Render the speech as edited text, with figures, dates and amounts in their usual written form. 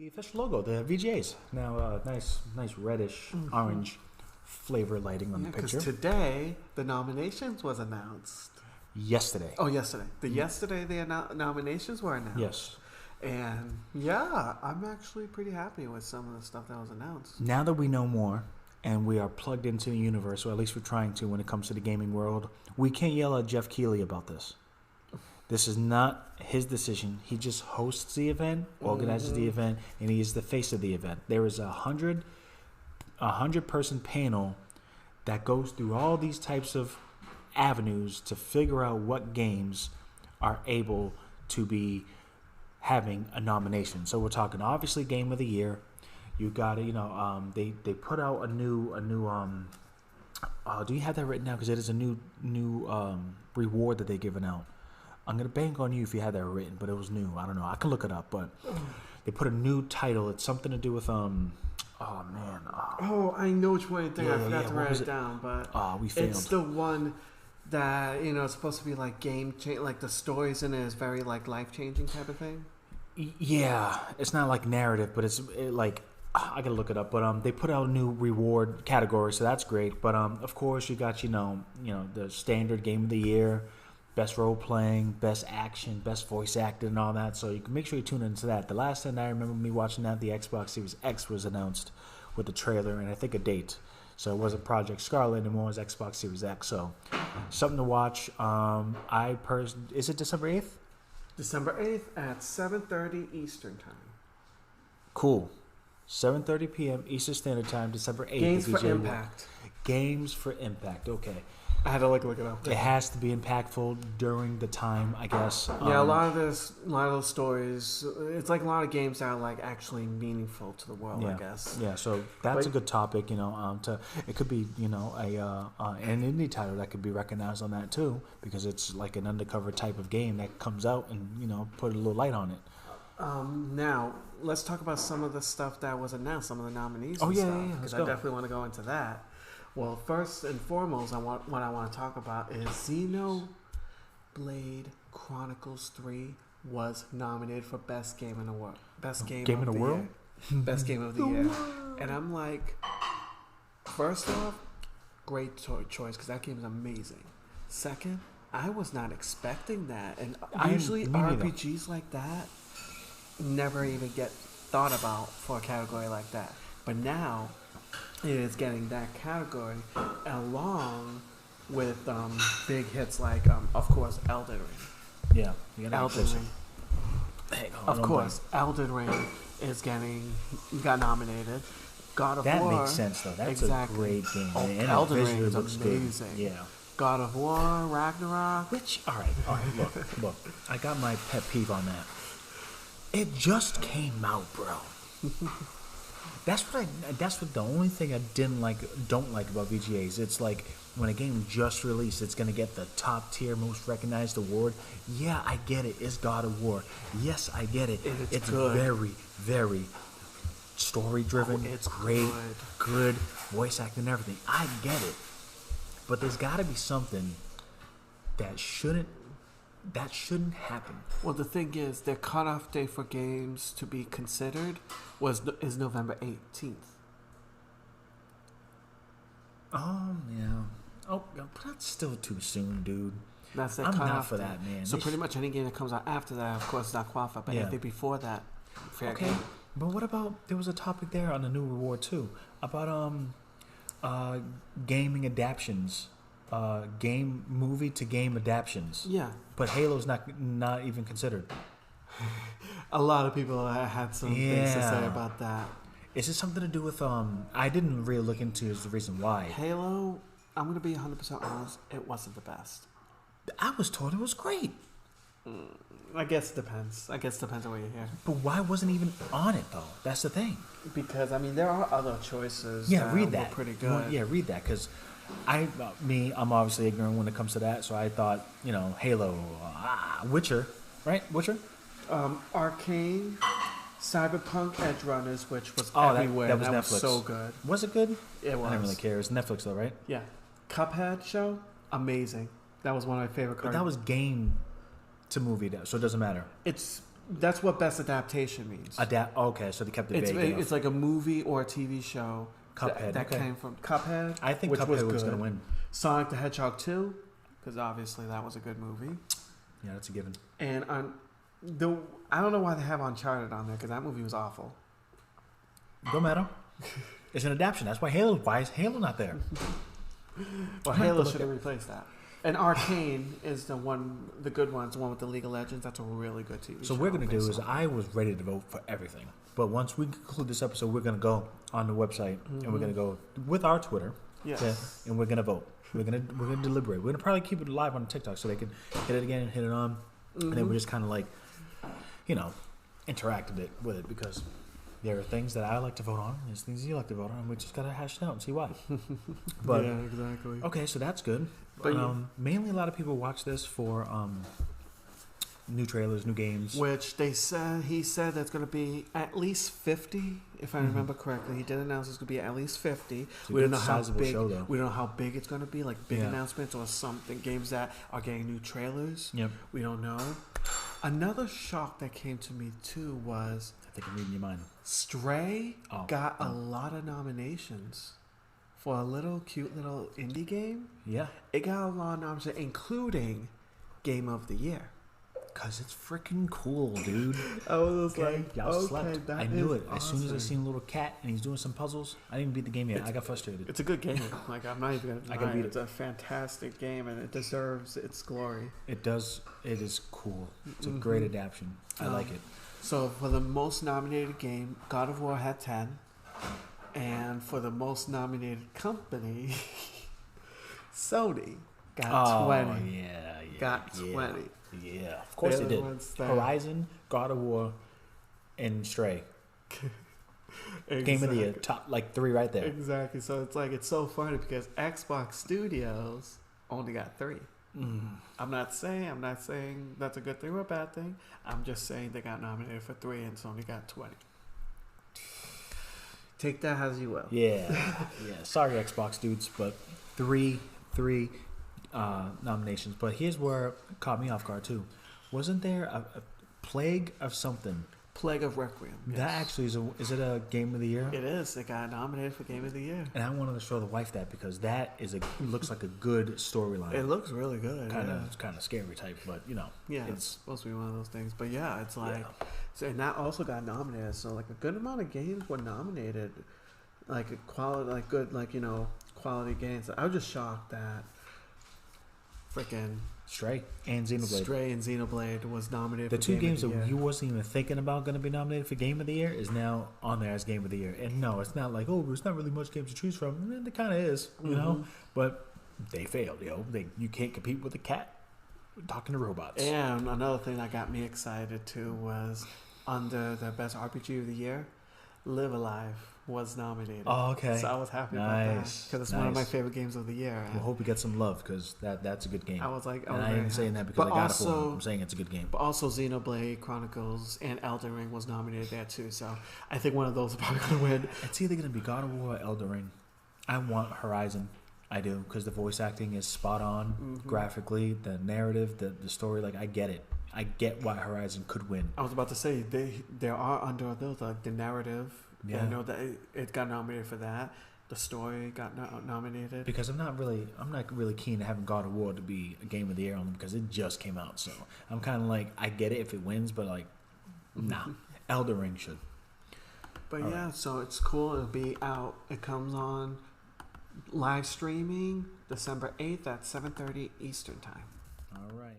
the official logo, the VGAs. Now, nice reddish orange flavor lighting on the picture. Because today the nominations was announced. Yesterday. Oh, yesterday. Yesterday the nominations were announced. Yes. And yeah, I'm actually pretty happy with some of the stuff that was announced. Now that we know more and we are plugged into the universe, or at least we're trying to when it comes to the gaming world, we can't yell at Jeff Keighley about this. This is not his decision. He just hosts the event, organizes the event, and he is the face of the event. There is a 100-person panel that goes through all these types of avenues to figure out what games are able to be having a nomination. So we're talking obviously Game of the Year. You got to, they put out a new. Do you have that written down? Because it is a new reward that they're giving out. I'm gonna bank on you if you had that written, but it was new. I don't know. I can look it up, but they put a new title. It's something to do with Oh I know which one you think. I forgot to write it down, but we failed. It's the one that it's supposed to be like game change, like the stories in it is very like life changing type of thing. Yeah, it's not like narrative, but it's like I gotta look it up. But they put out a new reward category, so that's great. But of course you got the standard Game of the Year, best role playing, best action, best voice acting, and all that. So you can make sure you tune into that. The last time I remember me watching that, the Xbox Series X was announced with the trailer and I think a date. So it wasn't Project Scarlet anymore. It was Xbox Series X. So something to watch. Is it December 8th? December 8th at 7:30 Eastern Time. Cool. 7:30 p.m. Eastern Standard Time, December 8th. Games for Impact. Games for Impact. Okay. I had to look it up. It has to be impactful during the time, I guess. Yeah, a lot of those stories. It's like a lot of games that are like actually meaningful to the world, I guess. Yeah, so that's a good topic. It could be an indie title that could be recognized on that too, because it's like an undercover type of game that comes out and put a little light on it. Now let's talk about some of the stuff that was announced, some of the nominees. Because I definitely want to go into that. Well, first and foremost, what I want to talk about is Xenoblade Chronicles 3 was nominated for Best Game in the World. Best Game of the World? Best Game of the Year. And I'm like, first off, great choice because that game is amazing. Second, I was not expecting that. And usually RPGs like that never even get thought about for a category like that. But now it is getting that category along with big hits like, of course, Elden Ring. Yeah, Elden Ring. Of course, Elden Ring got nominated. God of War. That makes sense, though. That's a great game. Elden Ring is amazing. Good. Yeah. God of War, Ragnarok. All right. Look. I got my pet peeve on that. It just came out, bro. That's what the only thing I don't like about VGAs. It's like when a game just released, it's gonna get the top tier, most recognized award. Yeah, I get it. It's God of War. Yes, I get it. It's good. Very, very story driven. It's great, good voice acting and everything. I get it. But there's got to be something that shouldn't happen. Well, the thing is, their cutoff date for games to be considered is November 18th. Yeah. Oh, but that's still too soon, dude. That's their I'm cutoff not for date. that, man. So pretty much any game that comes out after that, of course, is not qualified. But anything before that, fair game. But what about, there was a topic there on the new reward too about gaming adaptions. Movie to game adaptions. Yeah. But Halo's not even considered. A lot of people had some things to say about that. Is it something to do with I didn't really look into the reason why. Halo, I'm gonna be 100% honest, it wasn't the best. I was told it was great. I guess it depends. On what you hear. But why wasn't it even on it though? That's the thing. Because there are other choices. Yeah, read that. Were pretty good. Well, read that because I'm obviously ignorant when it comes to that. So I thought, Halo, Witcher, right? Witcher. Arcane, Cyberpunk Edgerunners, which was everywhere. That was Netflix. Was so good. Was it good? It was. I didn't really care. It's Netflix though, right? Yeah. Cuphead show, amazing. That was one of my favorite cards. But that was game to movie, so it doesn't matter. It's That's what best adaptation means. Okay, so they kept it vague. It's like a movie or a TV show. Cuphead. That came from Cuphead. I think Cuphead was going to win. Sonic the Hedgehog 2, because obviously that was a good movie. Yeah, that's a given. And I don't know why they have Uncharted on there, because that movie was awful. Don't matter. It's an adaptation. That's why Why is Halo not there? Well, Halo should have replaced that. And Arcane is the good one. It's the one with the League of Legends. That's a really good TV show. So what we're going to do is I was ready to vote for everything. But once we conclude this episode, we're going to go on the website and we're going to go with our Twitter. Yes. And we're going to vote. We're going to deliberate. We're going to probably keep it live on TikTok so they can hit it again and hit it on. And then we just kind of like, interact a bit with it because there are things that I like to vote on. There's things you like to vote on. And we just got to hash it out and see why. But, yeah, exactly. Okay, so that's good. But mainly a lot of people watch this for new trailers, new games. Which he said that's going to be at least 50, if I remember correctly. He did announce it's going to be at least 50. We don't know how big. Show, we don't know how big it's going to be, like big announcements or something. Games that are getting new trailers. Yep. We don't know. Another shock that came to me too was I think I'm reading your mind. Stray got a lot of nominations. For a cute little indie game, it got a lot of nominations, including Game of the Year. Cause it's freaking cool, dude. I was like, y'all slept. I knew it. Awesome. As soon as I seen a little cat and he's doing some puzzles, I didn't even beat the game yet. I got frustrated. It's a good game. Like I'm not even gonna deny I gotta beat it. It's a fantastic game and it deserves its glory. It does. It is cool. It's a great adaptation. I like it. So for the most nominated game, God of War had 10. And for the most nominated company, Sony got 20. Yeah. Got 20. Yeah, of course they did. Horizon, God of War, and Stray. Exactly. Game of the Year, top 3 right there. Exactly. So it's so funny because Xbox Studios only got 3. I'm not saying that's a good thing or a bad thing. I'm just saying they got nominated for 3 and Sony got 20. Take that as you will. Yeah. Sorry, Xbox dudes, but three nominations. But here's where it caught me off guard too. Wasn't there a Plague of something? Plague of Requiem. Yes. That actually is it a Game of the Year? It is. It got nominated for Game of the Year. And I wanted to show the wife that because that looks like a good storyline. It looks really good. Kind of scary type, but yeah, it's supposed to be one of those things. But yeah, it's like, so, and that also got nominated. So like a good amount of games were nominated, like quality games. I was just shocked that freaking Stray and Xenoblade was nominated. The two games that you wasn't even thinking about going to be nominated for Game of the Year is now on there as Game of the Year. And no, it's not like, there's not really much games to choose from. And it kind of is, you know. But they failed, you can't compete with a cat talking to robots. And another thing that got me excited too was under the best RPG of the year, Live Alive was nominated. Oh, okay. So I was happy about that because it's one of my favorite games of the year. We'll hope we get some love because that's a good game. I was like, and I ain't saying that because I got it for him. I'm saying it's a good game. But also Xenoblade Chronicles and Elden Ring was nominated there too. So I think one of those is probably going to win. It's either going to be God of War or Elden Ring. I want Horizon. I do because the voice acting is spot on graphically, the narrative, the story. Like I get it. I get why Horizon could win. I was about to say there are under those the narrative. Yeah, I know that it got nominated for that. The story got nominated because I'm not really keen to having God of War to be a Game of the Year only because it just came out. So I'm kind of like I get it if it wins, but like nah, Elden Ring should. But so it's cool. It'll be out. It comes on live streaming December 8th at 7:30 Eastern time. All right.